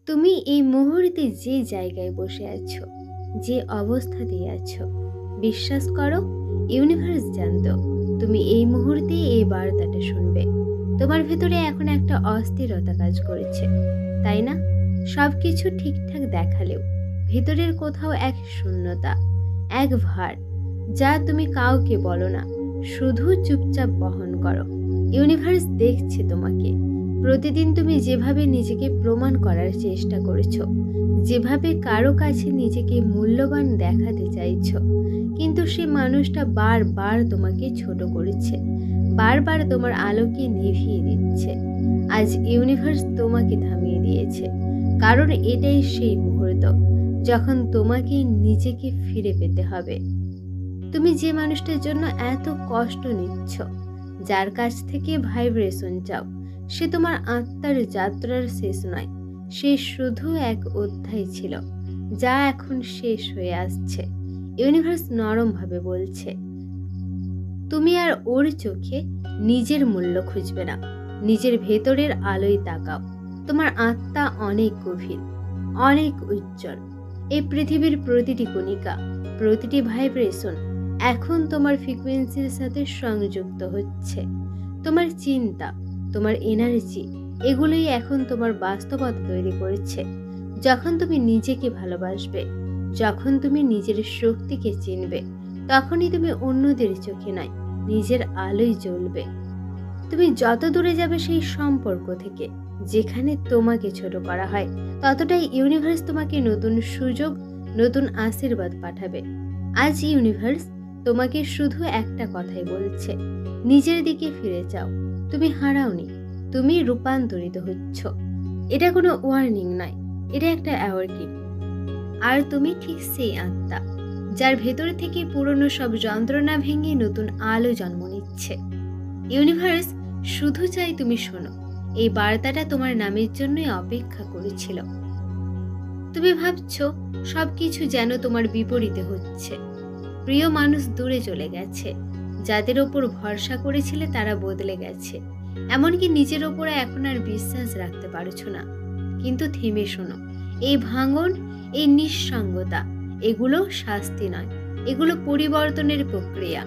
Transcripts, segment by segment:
তুমি এই মুহূর্তে যে জায়গায় বসে আছো, যে অবস্থাতেই আছো, বিশ্বাস করো, ইউনিভার্স জানতো তুমি এই মুহূর্তে এই বার্তাটা শুনবে। তোমার ভেতরে এখন একটা অস্থিরতা কাজ করেছে, তাই না? সবকিছু ঠিকঠাক দেখালেও ভেতরের কোথাও এক শূন্যতা, এক ভার, যা তুমি কাউকে বলো না, শুধু চুপচাপ বহন করো। ইউনিভার্স দেখছে তোমাকে। প্রতিদিন তুমি যেভাবে নিজেকে প্রমাণ করার চেষ্টা করেছো, যেভাবে কারো কাছে নিজেকে মূল্যবান দেখাতে চাইছো, কিন্তু সে মানুষটা বারবার তোমাকে ছোট করেছে, বারবার তোমার আলোকে নিভিয়ে দিচ্ছে। আজ ইউনিভার্স তোমাকে থামিয়ে দিয়েছে, কারণ এটাই সেই মুহূর্ত যখন তোমাকে নিজেকে ফিরে পেতে হবে। তুমি যে মানুষটার জন্য এত কষ্ট নিচ্ছ, যার কাছ থেকে ভাইব্রেশন চাও, সে তোমার আত্মার যাত্রার শেষ নয়, সে শুধু এক অধ্যায় ছিল, যা এখন শেষ হয়ে আসছে। ইউনিভার্স নরমভাবে বলছে, তুমি আর ওর চোখে নিজের মূল্য খুঁজবে না, নিজের ভেতরের আলোয় তাকাও। তোমার আত্মা অনেক গভীর, অনেক উজ্জ্বল। এই পৃথিবীর প্রতিটি কণিকা, প্রতিটি ভাইব্রেশন এখন তোমার ফ্রিকোয়েন্সির সাথে সংযুক্ত হচ্ছে। তোমার চিন্তা, তোমার এনার্জি, এগুলোই এখন তোমার বাস্তবতা তৈরি করেছে। যখন তুমি নিজেকে ভালোবাসবে, যখন তুমি নিজের শক্তিকে চিনবে, তখনই তুমি অন্যদের চোখে নয়, নিজের আলোয় জ্বলবে। তুমি যত দূরে যাবে সেই সম্পর্ক থেকে যেখানে তোমাকে ছোট করা হয়, ততটাই ইউনিভার্স তোমাকে নতুন সুযোগ, নতুন আশীর্বাদ পাঠাবে। আজ ইউনিভার্স তোমাকে শুধু একটা কথাই বলছে, নিজের দিকে ফিরে যাও। তুমি হারাওনি, তুমি রূপান্তরিত হচ্ছ। এটা কোনো ওয়ার্নিং নয়, এটা একটা অ্যাওয়ার্কিং। আর তুমি ঠিক সেই আত্মা, যার ভেতর থেকে পুরনো সব যন্ত্রণা ভেঙে নতুন আলো জন্ম নিচ্ছে। ইউনিভার্স শুধু চাই তুমি শোনো, এই বার্তাটা তোমার নামের জন্যই অপেক্ষা করেছিল। তুমি ভাবছো সবকিছু যেন তোমার বিপরীতে হচ্ছে। প্রিয় মানুষ দূরে চলে গেছে, যাদের ওপর ভরসা করেছিলে তারা বদলে গেছে, এমনকি নিজের ওপরে এখন আর বিশ্বাস রাখতে পারছো না। কিন্তু থেমে শোনো, এই ভাঙন, এই নিঃসঙ্গতা, এগুলো শাস্তি নয়, এগুলো পরিবর্তনের প্রক্রিয়া।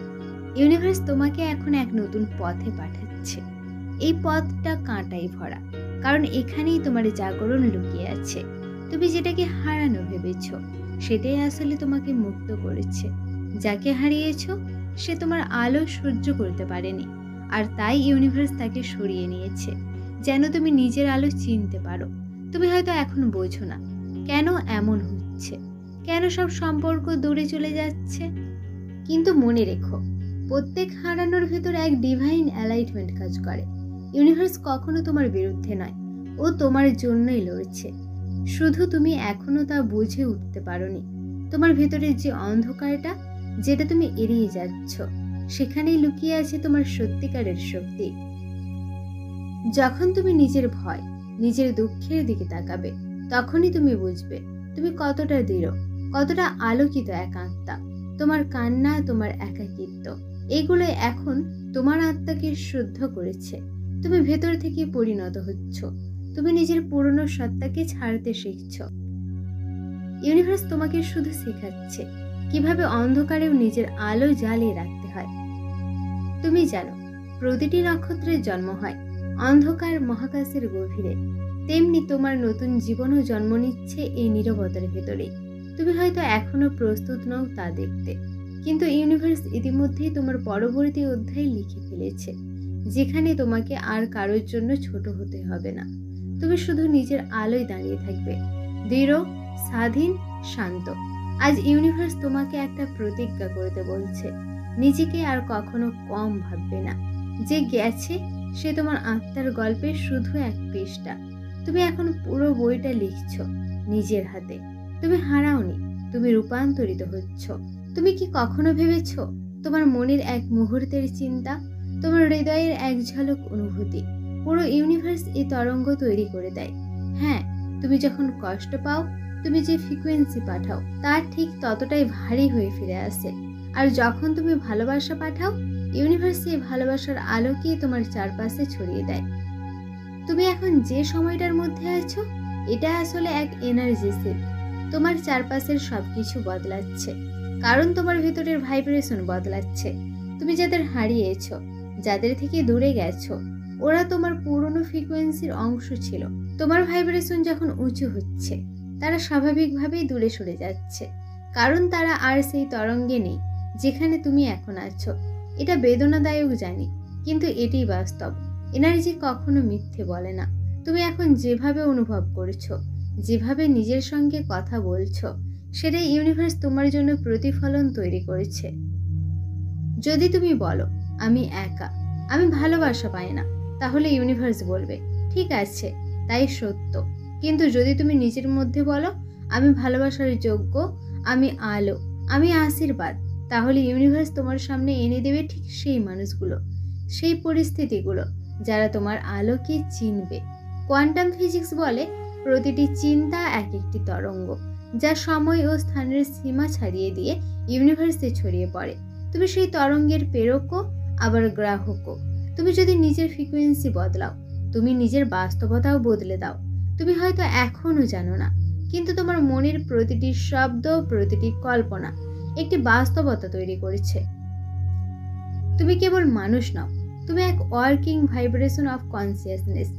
ইউনিভার্স তোমাকে এখন এক নতুন পথে পাঠাচ্ছে। এই পথটা কাঁটাই ভরা, কারণ এখানেই তোমার জাগরণ লুকিয়ে আছে। তুমি যেটাকে হারানো ভেবেছ, সেটাই আসলে তোমাকে মুক্ত করেছে। যাকে হারিয়েছ, সে তোমার আলো সহ্য করতে পারেনি, আর তাই ইউনিভার্স তাকে সরিয়ে নিয়েছে, যেন তুমি নিজের আলো চিনতে পারো। তুমি হয়তো এখন বোঝো না কেন এমন হচ্ছে, কেন সব সম্পর্ক দূরে চলে যাচ্ছে, কিন্তু মনে রেখো, প্রত্যেক হারানোর ভেতর এক ডিভাইন অ্যালাইনমেন্ট কাজ করে। ইউনিভার্স কখনো তোমার বিরুদ্ধে নয়, ও তোমার জন্যই লড়ছে। শুধু তুমি এখনো তা বুঝে উঠতে পারোনি। তোমার ভেতরের যে অন্ধকারটা, যেটা তুমি এড়িয়ে যাচ্ছ, সেখানেই লুকিয়ে আছে তোমার সত্যিকারের শক্তি। যখন তুমি নিজের ভয়, নিজের দুঃখের দিকে তাকাবে, তখনই তুমি বুঝবে তুমি কতটা দৃঢ়, কতটা আলোকিত এক আত্মা। তোমার কান্না, তোমার একাকিত্ব, এগুলো এখন তোমার আত্মাকে শুদ্ধ করেছে। তুমি ভেতর থেকে পরিণত হচ্ছ, তুমি নিজের পুরনো সত্তাকে ছাড়তে শিখছ। ইউনিভার্স তোমাকে শুধু শেখাচ্ছে কিভাবে অন্ধকারেও নিজের আলো জ্বালিয়ে রাখতে হয়। তুমি জানো, প্রতিটি নক্ষত্রের জন্ম হয় অন্ধকার মহাকাশের গভীরে, তেমনি তোমার নতুন জীবনও জন্ম নিচ্ছে এই নীরবতার ভেতরে। তুমি হয়তো এখনো প্রস্তুত নও তা দেখতে, কিন্তু ইউনিভার্স ইতিমধ্যেই তোমার পরবর্তী অধ্যায় লিখে ফেলেছে, যেখানে তোমাকে আর কারোর জন্য ছোট হতে হবে না। তুমি শুধু নিজের আলোয় দাঁড়িয়ে থাকবে, দৃঢ়, স্বাধীন, শান্ত। আজ ইউনিভার্স তোমাকে একটা প্রতিজ্ঞা করতে বলছে, নিজেকে আর কখনো কম ভাববে না। যে গেছে সে তোমার আত্মার গল্পের শুধু এক পৃষ্ঠা। তুমি এখন পুরো বইটা লিখছো নিজের হাতে। তুমি হারাওনি, তুমি রূপান্তরিত হচ্ছ। তুমি কি কখনো ভেবেছো তোমার মনের এক মুহূর্তের চিন্তা, তোমার হৃদয়ের এক ঝলক অনুভূতি, পুরো ইউনিভার্স এই তরঙ্গ তৈরি করে দেয়? হ্যাঁ, তুমি যখন কষ্ট পাও, তুমি যে ফ্রিকোয়েন্সি পাঠাও তার ঠিক ততটাই ভারী হয়ে ফিরে আসে। আর যখন তুমি ভালোবাসা পাঠাও, ইউনিভার্স এই ভালোবাসার আলোকে তোমার চারপাশে ছড়িয়ে দেয়। তুমি এখন যে সময়টার মধ্যে আছো, এটা আসলে এক এনার্জি শিফট। তোমার চারপাশের সবকিছু বদলাচ্ছে, কারণ তোমার ভেতরের ভাইব্রেশন বদলাচ্ছে। তুমি যাদের হারিয়েছ, যাদের থেকে দূরে গেছো, ওরা তোমার পুরনো ফ্রিকোয়েন্সির অংশ ছিল। তোমার ভাইব্রেশন যখন উঁচু হচ্ছে, তারা স্বাভাবিকভাবেই দূরে সরে যাচ্ছে, কারণ তারা আর সেই তরঙ্গে নেই যেখানে তুমি এখন আছো। এটা বেদনাদায়ক জানি, কিন্তু এটাই বাস্তব। এনার্জি কখনো মিথ্যে বলে না। তুমি এখন যেভাবে অনুভব করছো, যেভাবে নিজের সঙ্গে কথা বলছো, সেটাই ইউনিভার্স তোমার জন্য প্রতিফলন তৈরি করেছে। যদি তুমি বলো আমি একা, আমি ভালোবাসা পাই না, তাহলে ইউনিভার্স বলবে ঠিক আছে, তাই সত্য। কিন্তু যদি তুমি নিজের মধ্যে বলো আমি ভালোবাসার যোগ্য, আমি আলো, আমি আশীর্বাদ, তাহলে ইউনিভার্স তোমার সামনে এনে দেবে ঠিক সেই মানুষগুলো, সেই পরিস্থিতিগুলো যারা তোমার আলোকে চিনবে। কোয়ান্টাম ফিজিক্স বলে প্রতিটি চিন্তা এক একটি তরঙ্গ, যা সময় ও স্থানের সীমা ছাড়িয়ে দিয়ে ইউনিভার্সে ছড়িয়ে পড়ে। তুমি সেই তরঙ্গের প্রেরকও আবার গ্রাহকও। তুমি যদি নিজের ফ্রিকোয়েন্সি বদলাও, তুমি নিজের বাস্তবতাও বদলে দাও। তুমি হয়তো এখনো জানো না, কিন্তু তোমার মনের প্রতিটি শব্দ, প্রতিটি কল্পনা একটি বাস্তবতা তৈরি করেছে। তুমি কেবল মানুষ নও, তুমি এক ওয়ার্কিং ভাইব্রেশন অফ কনসিয়াসনেস।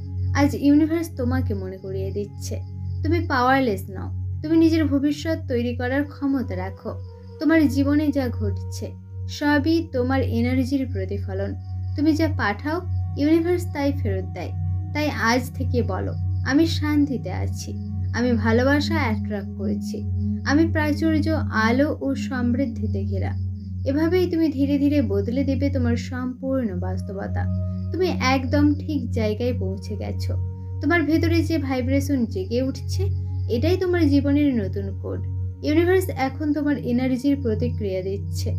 আজ ইউনিভার্স তোমাকে মনে করিয়ে দিচ্ছে তুমি পাওয়ারলেস নও। তুমি নিজের ভবিষ্যৎ তৈরি করার ক্ষমতা রাখো। তোমার জীবনে যা ঘটছে সবই তোমার এনার্জির প্রতিফলন। তুমি যা পাঠাও, ইউনিভার্স তাই ফেরত দেয়। তাই আজ থেকে বলো আমি শান্তিতে আছি, আমি ভালোবাসা অ্যাট্রাক্ট করেছি, আমি প্রাচুর্য, আলো ও সমৃদ্ধিতে ঘেরা। এভাবেই তুমি ধীরে ধীরে বদলে দেবে তোমার সম্পূর্ণ বাস্তবতা। তুমি একদম ঠিক জায়গায় পৌঁছে গেছো। তোমার ভেতরে যে ভাইব্রেশন জেগে উঠছে, এটাই তোমার জীবনের নতুন কোড। ইউনিভার্স এখন তোমার এনার্জির প্রতিক্রিয়া দিচ্ছে।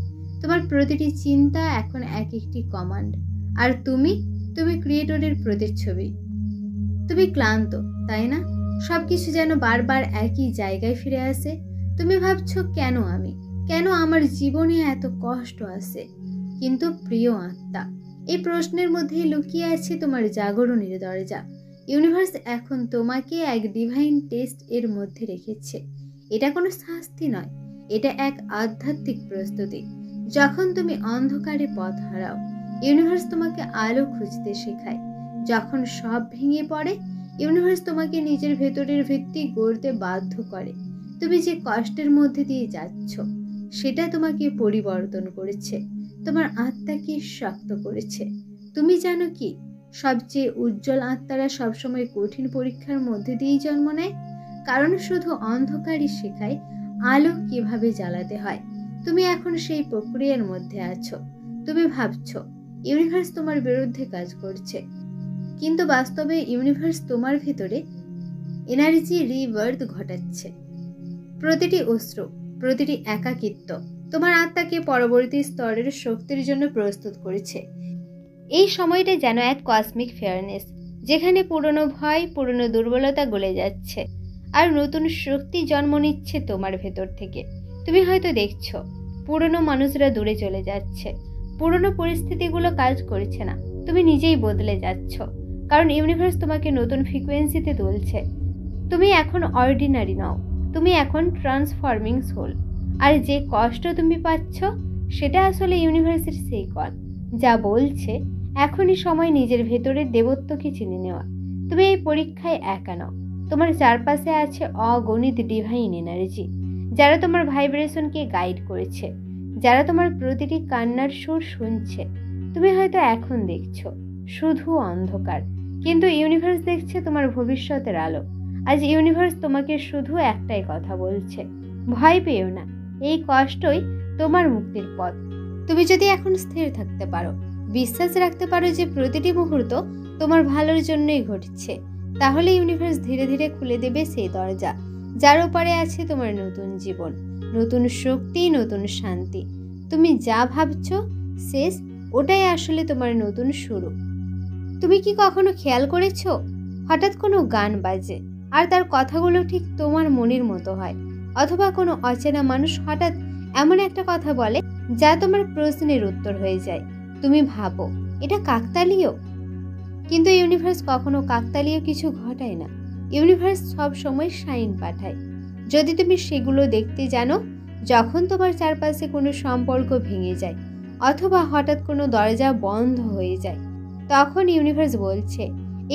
তোমার প্রতিটি চিন্তা এখন এক একটি কমান্ড, আর তুমি ক্রিয়েটরের প্রতিচ্ছবি। তুমি ক্লান্ত, তাই না? সবকিছু যেন বারবার একই জায়গায় ফিরে আসে। তুমি ভাবছো কেন আমার জীবনে এত কষ্ট আসে? কিন্তু প্রিয় আত্মা, এই প্রশ্নের মধ্যে লুকিয়ে আছে তোমার জাগরণের দরজা। ইউনিভার্স এখন তোমাকে এক ডিভাইন টেস্ট এর মধ্যে রেখেছে। এটা কোনো শাস্তি নয়, এটা এক আধ্যাত্মিক প্রস্তুতি। যখন তুমি অন্ধকারে পথ হারাও, ইউনিভার্স তোমাকে আলো খুঁজতে শেখায়। যখন সব ভেঙে পড়ে, ইউনিভার্স তোমাকে নিজের ভেতরের ভিত্তি গড়তে বাধ্য করে। তুমি যে কষ্টের মধ্যে দিয়ে যাচ্ছ, সেটা তোমাকে পরিবর্তন করেছে, তোমার আত্মাকে শক্ত করেছে। তুমি জানো কি, সবচেয়ে উজ্জ্বল আত্মারা সবসময় কঠিন পরীক্ষার মধ্যে দিয়েই জন্ম নেয়, কারণ শুধু অন্ধকারই শেখায় আলো কিভাবে জ্বালাতে হয়। তুমি এখন সেই প্রক্রিয়ার মধ্যে আছো। তুমি ভাবছো ইউনিভার্স তোমার বিরুদ্ধে কাজ করছে, কিন্তু বাস্তবে ইউনিভার্স তোমার ভেতরে এনার্জি রিবার্থ ঘটাচ্ছে। প্রতিটি অশ্রু, প্রতিটি একাকিত্ব তোমার আত্মাকে পরবর্তী স্তরের শক্তির জন্য প্রস্তুত করেছে। এই সময়টা যেন এক কসমিক ফেয়ারনেস, যেখানে পুরনো ভয়, পুরনো দুর্বলতা গলে যাচ্ছে, আর নতুন শক্তি জন্ম নিচ্ছে তোমার ভেতর থেকে। তুমি হয়তো দেখছো পুরনো মানুষরা দূরে চলে যাচ্ছে, পুরনো পরিস্থিতিগুলো কাজ করছে না। তুমি নিজেই বদলে যাচ্ছ, কারণ ইউনিভার্স তোমাকে নতুন ফ্রিকোয়েন্সিতে তুলছে। তুমি এখন অর্ডিনারি নও, তুমি এখন ট্রান্সফর্মিং সোল। আর যে কষ্ট তুমি পাচ্ছ, সেটা আসলে ইউনিভার্সের সেই কল, যা বলছে এখনই সময় নিজের ভেতরের দেবত্বকে চিনে নেওয়া। তুমি এই পরীক্ষায় একা নও, তোমার চারপাশে আছে অগণিত ডিভাইন এনার্জি, যারা তোমার ভাইব্রেশনকে গাইড করেছে, যারা তোমার প্রতিটি কান্নার সুর শুনছে। তুমি হয়তো এখন দেখছো শুধু অন্ধকার, কিন্তু ইউনিভার্স দেখছে তোমার ভবিষ্যতের আলো। আজ ইউনিভার্স তোমাকে শুধু একটাই কথা বলছে, ভয় পেও না, এই কষ্টই তোমার মুক্তির পথ। তুমি যদি এখন স্থির থাকতে পারো, বিশ্বাস রাখতে পারো যে প্রতিটি মুহূর্ত তোমার ভালোর জন্যই ঘটছে, তাহলে ইউনিভার্স ধীরে ধীরে খুলে দেবে সেই দরজা, যার ওপারে আছে তোমার নতুন জীবন, নতুন শক্তি, নতুন শান্তি। তুমি যা ভাবছো শেষ, ওটাই আসলে তোমার নতুন শুরু। তুমি কি কখনো খেয়াল করেছো, হঠাৎ কোনো গান বাজে আর তার কথাগুলো ঠিক তোমার মনের মতো হয়, অথবা কোনো অচেনা মানুষ হঠাৎ এমন একটা কথা বলে যা তোমার প্রশ্নের উত্তর হয়ে যায়। তুমি ভাবো এটা কাকতালীয়, কিন্তু ইউনিভার্স কখনো কাকতালীয় কিছু ঘটায় না। ইউনিভার্স সব সময় সাইন পাঠায়, যদি তুমি সেগুলো দেখতে জানো। যখন তোমার চারপাশে কোনো সম্পর্ক ভেঙে যায় অথবা হঠাৎ কোনো দরজা বন্ধ হয়ে যায়, তখন ইউনিভার্স বলছে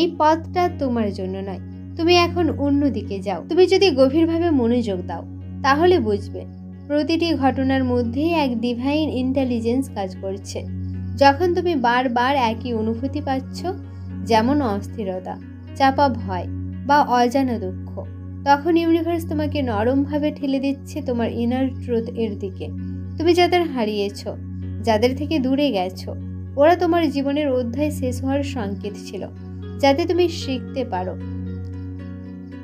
এই পথটা তোমার জন্য নয়, তুমি এখন অন্যদিকে যাও। তুমি যদি গভীরভাবে মনোযোগ দাও তাহলে বুঝবে প্রতিটি ঘটনার মধ্যেই এক ডিভাইন ইন্টেলিজেন্স কাজ করছে। যখন তুমি বারবার একই অনুভূতি পাচ্ছ, যেমন অস্থিরতা, চাপা ভয় বা অজানা দুঃখ, তখন ইউনিভার্স তোমাকে নরমভাবে ঠেলে দিচ্ছে তোমার ইনার ট্রুথ এর দিকে। তুমি যাদের হারিয়েছ, যাদের থেকে দূরে গেছো, ওরা তোমার জীবনের অধ্যায় শেষ হওয়ার সংকেত ছিল, যাতে তুমি শিখতে পারো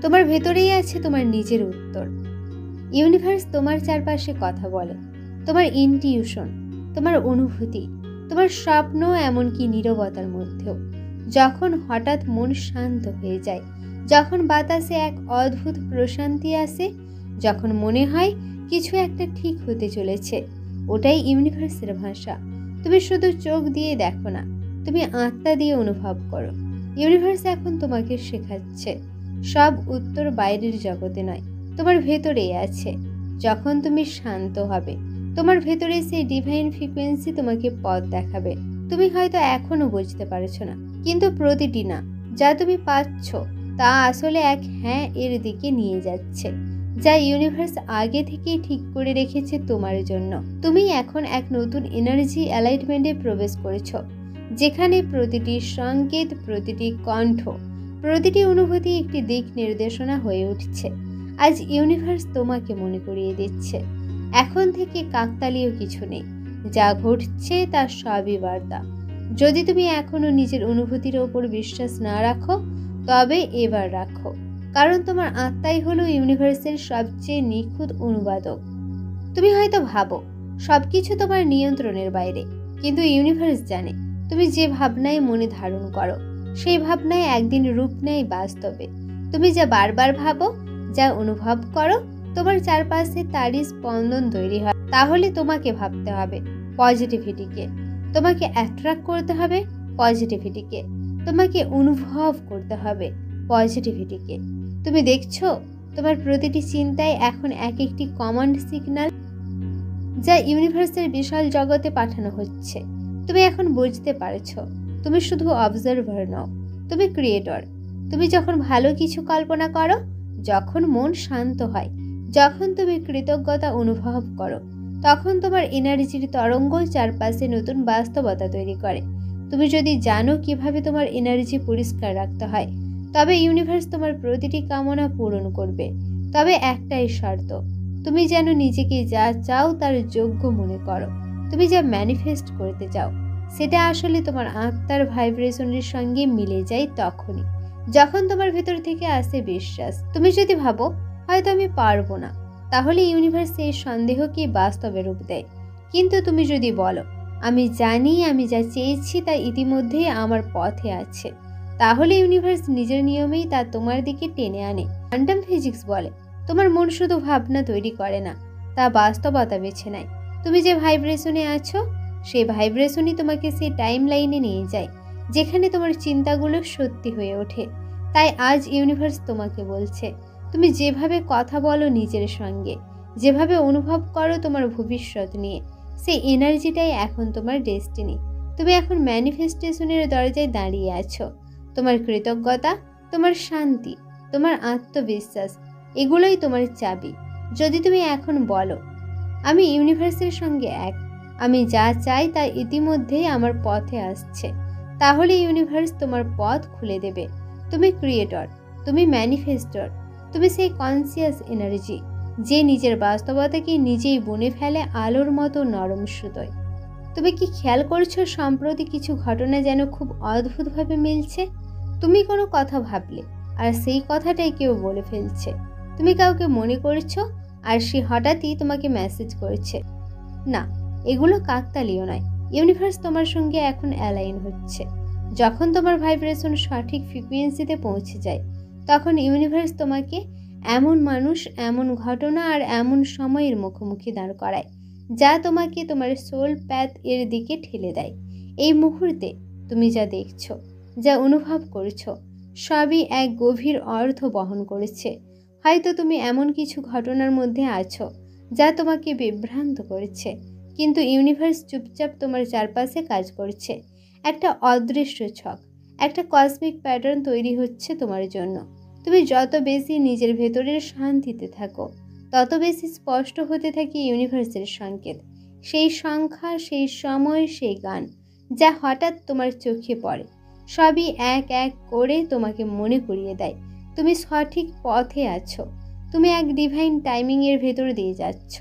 তোমার ভেতরেই আছে তোমার নিজের উত্তর। ইউনিভার্স তোমার চারপাশে কথা বলে, তোমার ইনটিউশন, তোমার অনুভূতি, তোমার স্বপ্ন, এমনকি নীরবতার মধ্যেও। যখন হঠাৎ মন শান্ত হয়ে যায়, যখন বাতাসে এক অদ্ভুত প্রশান্তি আসে, যখন মনে হয় কিছু একটা ঠিক হতে চলেছে, ওটাই ইউনিভার্সের ভাষা। তুমি শুধু চোখ দিয়ে দেখো না, তুমি আত্মা দিয়ে অনুভব করো। ইউনিভার্স এখন তোমাকে শেখাচ্ছে সব উত্তর বাইরের জগতে নয়, তোমার ভেতরেই আছে। যখন তুমি শান্ত হবে, তোমার ভেতরে সেই ডিভাইন ফ্রিকোয়েন্সি তোমাকে পথ দেখাবে। তুমি হয়তো এখনো বুঝতে পারছো না, কিন্তু প্রতিটি না যা তুমি পাচ্ছ তা আসলে এক হ্যাঁ এর দিকে নিয়ে যাচ্ছে, যা ইউনিভার্স আগে থেকেই ঠিক করে রেখেছে তোমার জন্য। তুমি এখন এক নতুন এনার্জি অ্যালাইনমেন্টে প্রবেশ করেছো, যেখানে প্রতিটি সংকেত, প্রতিটি কণ্ঠ, প্রতিটি অনুভূতি একটি দিক নির্দেশনা হয়ে উঠছে। আজ ইউনিভার্স তোমাকে মনে করিয়ে দিচ্ছে এখন থেকে কাকতালীয় কিছু নেই, যা ঘটছে তা সবই বার্তা। যদি তুমি এখনো নিজের অনুভূতির ওপর বিশ্বাস না রাখো, তবে এবার রাখো, কারণ তোমার আত্মাই হলো ইউনিভার্সের সবচেয়ে নিখুঁত অনুবাদক। তুমি হয়তো ভাবো সবকিছু তোমার নিয়ন্ত্রণের বাইরে, কিন্তু ইউনিভার্স জানে তুমি যে ভাবনায় মনে ধারণ করো, সেই ভাবনায় একদিন রূপ নেয় বাস্তবে। তুমি যা বারবার ভাবো, যা অনুভব করো, তোমার চারপাশে তারই স্পন্দন তৈরি হয়। তাহলে তোমাকে ভাবতে হবে পজিটিভিটিকে, তোমাকে অ্যাট্রাক্ট করতে হবে পজিটিভিটিকে, তোমাকে অনুভব করতে হবে পজিটিভিটিকে। তুমি দেখছো তোমার প্রতিটি চিন্তায় এখন এক একটি কমান্ড সিগন্যাল, যা ইউনিভার্সের বিশাল জগতে পাঠানো হচ্ছে। তুমি এখন বুঝতে পারছো তুমি শুধু অবজারভার নও, তুমি ক্রিয়েটর। তুমি যখন ভালো কিছু কল্পনা করো, যখন মন শান্ত হয়, যখন তুমি কৃতজ্ঞতা অনুভব করো, তখন তোমার এনার্জির তরঙ্গ চারপাশে নতুন বাস্তবতা তৈরি করে। তুমি যদি জানো কিভাবে তোমার এনার্জি পরিষ্কার রাখতে হয়, তবে ইউনিভার্স তোমার প্রতিটি কামনা পূরণ করবে। তবে একটাই শর্ত, তুমি যেন নিজেকে যা চাও তার যোগ্য মনে করো। তুমি যা ম্যানিফেস্ট করতে চাও সেটা আসলে তোমার আত্মার ভাইব্রেশনের সঙ্গে মিলে যায় তখনই, যখন তোমার ভেতর থেকে আসে বিশ্বাস। তুমি যদি ভাবো হয়তো আমি পারবো না, তাহলে ইউনিভার্স এই সন্দেহকে বাস্তবে রূপ দেয়। কিন্তু তুমি যদি বলো আমি জানি আমি যা চেয়েছি তা ইতিমধ্যেই আমার পথে আছে, তাহলে ইউনিভার্স নিজের নিয়মেই তা তোমার দিকে টেনে আনে। কোয়ান্টাম ফিজিক্স বলে তোমার মন শুধু ভাবনা তৈরি করে না, তা বাস্তবতা বেছে নেয়। তুমি যে ভাইব্রেশনে আছো, সেই ভাইব্রেশনই তোমাকে সেই টাইম লাইনে নিয়ে যায় যেখানে তোমার চিন্তাগুলো সত্যি হয়ে ওঠে। তাই আজ ইউনিভার্স তোমাকে বলছে তুমি যেভাবে কথা বলো নিজের সঙ্গে, যেভাবে অনুভব করো তোমার ভবিষ্যৎ নিয়ে, সেই এনার্জিটাই এখন তোমার ডেস্টিনি। তুমি এখন ম্যানিফেস্টেশনের দরজায় দাঁড়িয়ে আছো। তোমার কৃতজ্ঞতা, তোমার শান্তি, তোমার আত্মবিশ্বাস, এগুলোই তোমার চাবি। যদি তুমি এখন বলো আমি ইউনিভার্সের সঙ্গে এক, আমি যা চাই তা ইতিমধ্যেই আমার পথে আসছে, তাহলে ইউনিভার্স তোমার পথ খুলে দেবে। তুমি ক্রিয়েটর, তুমি ম্যানিফেস্টর, তুমি সেই কনসিয়াস এনার্জি যে নিজের বাস্তবতাকে নিজেই বুনে ফেলে আলোর মতো নরম সুতোয়। তুমি কি খেয়াল করছো সম্প্রতি কিছু ঘটনা যেন খুব অদ্ভুতভাবে মিলছে? তুমি কোনো কথা ভাবলে আর সেই কথাটাই কেউ বলে ফেলছে। তুমি কাউকে মনে করছো আর সে হঠাৎই তোমাকে মেসেজ করছে। না, এগুলো কাকতালীয় নয়, ইউনিভার্স তোমার সঙ্গে এখন অ্যালাইন হচ্ছে। যখন তোমার ভাইব্রেশন সঠিক ফ্রিকোয়েন্সিতে পৌঁছে যায়, তখন ইউনিভার্স তোমাকে এমন মানুষ, এমন ঘটনা আর এমন সময়ের মুখোমুখি দাঁড় করায় যা তোমাকে তোমার সোল প্যাথ এর দিকে ঠেলে দেয়। এই মুহূর্তে তুমি যা দেখছো, যা অনুভব করছো, সবই এক গভীর অর্থ বহন করেছে। হয়তো তুমি এমন কিছু ঘটনার মধ্যে আছো যা তোমাকে বিভ্রান্ত করেছে, কিন্তু ইউনিভার্স চুপচাপ তোমার চারপাশে কাজ করছে। একটা অদৃশ্য ছক, একটা কসমিক প্যাটার্ন তৈরি হচ্ছে তোমার জন্য। তুমি যত বেশি নিজের ভেতরের শান্তিতে থাকো, তত বেশি স্পষ্ট হতে থাকে ইউনিভার্সের সংকেত, সেই সংখ্যা, সেই সময়, সেই গান যা হঠাৎ তোমার চোখে পড়ে। সবই এক এক করে তোমাকে মনে করিয়ে দেয় তুমি সঠিক পথে আছো। তুমি এক ডিভাইন টাইমিংয়ের ভেতর দিয়ে যাচ্ছ।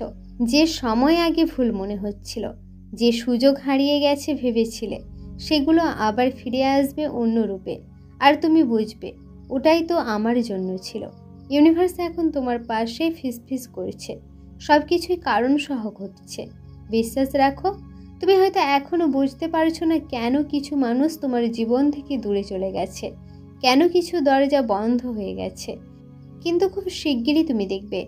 যে সময় আগে ভুল মনে হচ্ছিল, যে সুযোগ হারিয়ে গেছে ভেবেছিলে, সেগুলো আবার ফিরে আসবে অন্য রূপে। আর তুমি বুঝবে, ওটাই তো আমার জন্য ছিল। ইউনিভার্স এখন তোমার পাশে ফিসফিস করছে, সব কিছুই কারণ সহ ঘটছে। বিশ্বাস রাখো। তুমি হয়তো এখনো বুঝতে পারছো না কেন কিছু মানুষ তোমার জীবন থেকে দূরে চলে গেছে, কেন কিছু দরজা বন্ধ হয়ে গেছে, কিন্তু খুব শিগগিরই তুমি দেখবে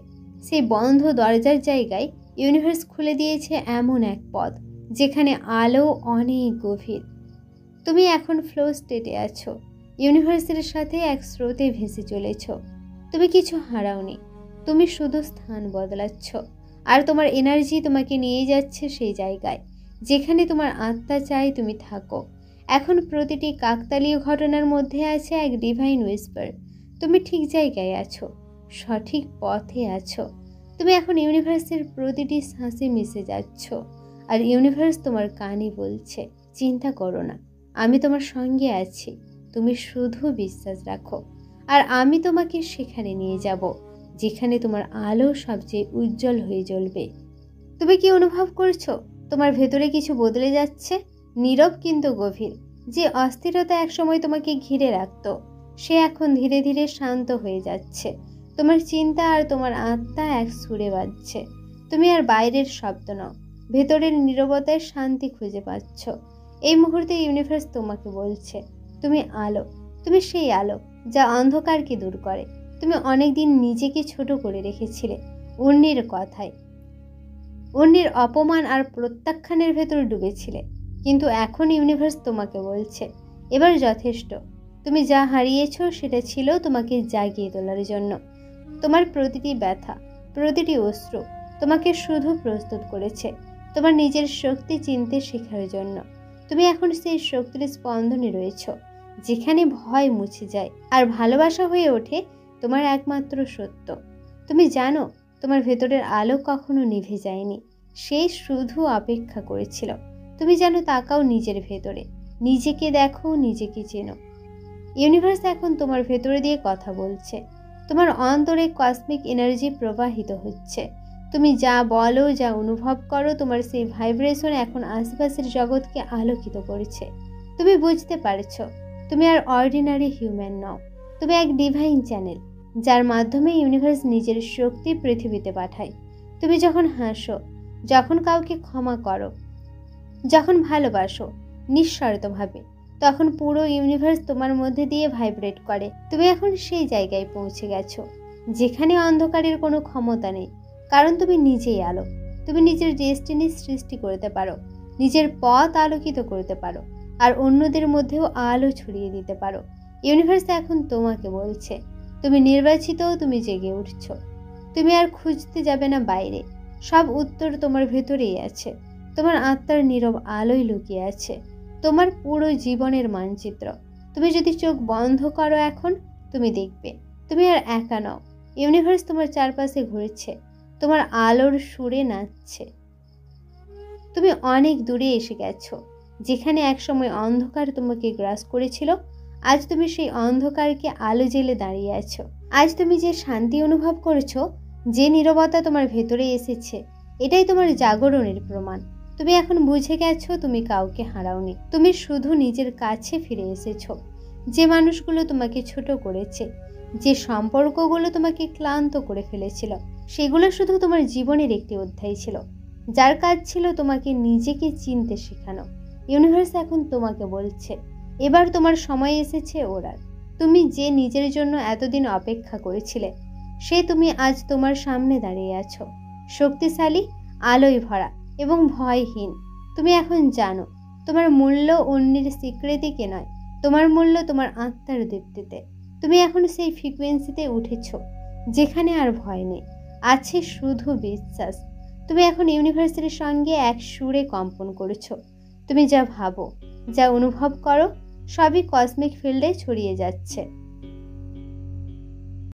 সেই বন্ধ দরজার জায়গায় ইউনিভার্স খুলে দিয়েছে এমন এক পথ যেখানে আলো অনেক গভীর। তুমি এখন ফ্লো স্টেটে আছো, ইউনিভার্সের সাথে এক স্রোতে ভেসে চলেছ। তুমি কিছু হারাওনি, তুমি শুধু স্থান বদলাচ্ছ। আর তোমার এনার্জি তোমাকে নিয়ে যাচ্ছে সেই জায়গায় যেখানে তোমার আত্মা চাই তুমি থাকো। এখন প্রতিটি কাকতালীয় ঘটনার মধ্যে আছে এক ডিভাইন উইসপার। তুমি ঠিক জায়গায় আছো, সঠিক পথে আছো। তুমি এখন ইউনিভার্সের প্রতিটি শ্বাসে মিশে যাচ্ছ। আর ইউনিভার্স তোমার কানে বলছে, চিন্তা করো না, আমি তোমার সঙ্গে আছি, তুমি শুধু বিশ্বাস রাখো। আর আমি তোমাকে সেখানে নিয়ে যাব যেখানে তোমার আলো সবচেয়ে উজ্জ্বল হয়ে জ্বলবে। তুমি কি অনুভব করছো তোমার ভেতরে কিছু বদলে যাচ্ছে? নীরব কিন্তু গভীর। যে অস্থিরতা একসময় তোমাকে ঘিরে রাখতো, সে এখন ধীরে ধীরে শান্ত হয়ে যাচ্ছে। তোমার চিন্তা আর তোমার আত্মা এক সুরে বাজছে। তুমি আর বাইরের শব্দ নও, ভেতরের নীরবতায় শান্তি খুঁজে পাচ্ছ। এই মুহূর্তে ইউনিভার্স তোমাকে বলছে, তুমি আলো, তুমি সেই আলো যা অন্ধকারকে দূর করে। তুমি অনেকদিন নিজেকে ছোট করে রেখেছিলে অন্যের কথায়, অন্যের অপমান আর প্রত্যাখ্যানের ভেতর ডুবেছিলে। কিন্তু এখন ইউনিভার্স তোমাকে বলছে, এবার যথেষ্ট। তুমি যা হারিয়েছো সেটা ছিল তোমাকে জাগিয়ে তোলার জন্য। তোমার প্রতিটি ব্যথা, প্রতিটি অশ্রু তোমাকে শুধু প্রস্তুত করেছে তোমার নিজের শক্তি চিনতে শেখার জন্য। তুমি এখন সেই শক্তির স্পন্দনে রয়েছ, যেখানে ভয় মুছে যায় আর ভালোবাসা হয়ে ওঠে তোমার একমাত্র সত্য। তুমি জানো তোমার ভেতরের আলো কখনো নিভে যায়নি, সে শুধু অপেক্ষা করেছিল। তুমি যেন তাকাও নিজের ভেতরে, নিজেকে দেখো, নিজেকে চেনো। ইউনিভার্স এখন তোমার ভেতরে দিয়ে কথা বলছে। তোমার অন্তরে কসমিক এনার্জি প্রবাহিত হচ্ছে। তুমি যা বলো, যা অনুভব করো, তোমার সেই ভাইব্রেশন এখন আশেপাশের জগৎকে আলোকিত করেছে। তুমি বুঝতে পারছো তুমি আর অর্ডিনারি হিউম্যান নও, তুমি এক ডিভাইন চ্যানেল যার মাধ্যমে ইউনিভার্স নিজের শক্তি পৃথিবীতে পাঠায়। তুমি যখন হাসো, যখন কাউকে ক্ষমা করো, যখন ভালোবাসো নিঃস্বার্থভাবে, তখন পুরো ইউনিভার্স তোমার মধ্যে দিয়ে ভাইব্রেট করে। তুমি এখন সেই জায়গায় পৌঁছে গেছো যেখানে অন্ধকারের কোনো ক্ষমতা নেই, কারণ তুমি নিজেই আলো। তুমি নিজের ডেস্টিনি সৃষ্টি করতে পারো, নিজের পথ আলোকিত করতে পারো, আর অন্যদের মধ্যেও আলো ছড়িয়ে দিতে পারো। ইউনিভার্স এখন তোমাকে বলছে, তুমি নির্বাচিত, তুমি জেগে উঠছো। তুমি আর খুঁজতে যাবে না বাইরে, সব উত্তর তোমার ভেতরেই আছে। তোমার আত্মার নীরব আলোয় লুকিয়ে আছে তোমার পুরো জীবনের মানচিত্র। তুমি যদি চোখ বন্ধ করো এখন, তুমি দেখবে তুমি আর একা নও। ইউনিভার্স তোমার চারপাশে ঘুরছে, তোমার আলোর সুরে নাচছে। তুমি অনেক দূরে এসে গেছো, যেখানে একসময় অন্ধকার তোমাকে গ্রাস করেছিল। আজ তুমি সেই অন্ধকারকে আলো জেলে দাঁড়িয়ে আছো। আজ তুমি যে শান্তি অনুভব করছো, যে নীরবতা তোমার ভেতরে এসেছে, এটাই তোমার জাগরণের প্রমাণ। তুমি এখন বুঝে গেছো তুমি কাউকে হারাওনি, তুমি শুধু নিজের কাছে ফিরে এসেছো। যে মানুষগুলো তোমাকে ছোট করেছে, যে সম্পর্কগুলো তোমাকে ক্লান্ত করে ফেলেছিল, সেগুলো শুধু তোমার জীবনের একটি অধ্যায় ছিল, যার কাজ ছিল তোমাকে নিজেকে চিনতে শেখানো। ইউনিভার্স এখন তোমাকে বলছে, এবার তোমার সময় এসেছে ওড়ার। তুমি যে নিজের জন্য এতদিন অপেক্ষা করেছিলে, সে তুমি আজ তোমার সামনে দাঁড়িয়ে আছো, শক্তিশালী, আলোয় ভরা এবং ভয়হীন। তুমি এখন জানো তোমার মূল্য অন্যের স্বীকৃতিকে নয়, তোমার মূল্য তোমার আত্মার দীপ্তিতে। তুমি এখন সেই ফ্রিকোয়েন্সিতে উঠেছো যেখানে আর ভয় নেই, আছে শুধু বিশ্বাস। তুমি এখন ইউনিভার্সের সঙ্গে এক সুরে কম্পন করেছো। তুমি যা ভাবো, যা অনুভব করো, সবই কসমিক ফিল্ডে ছড়িয়ে যাচ্ছে।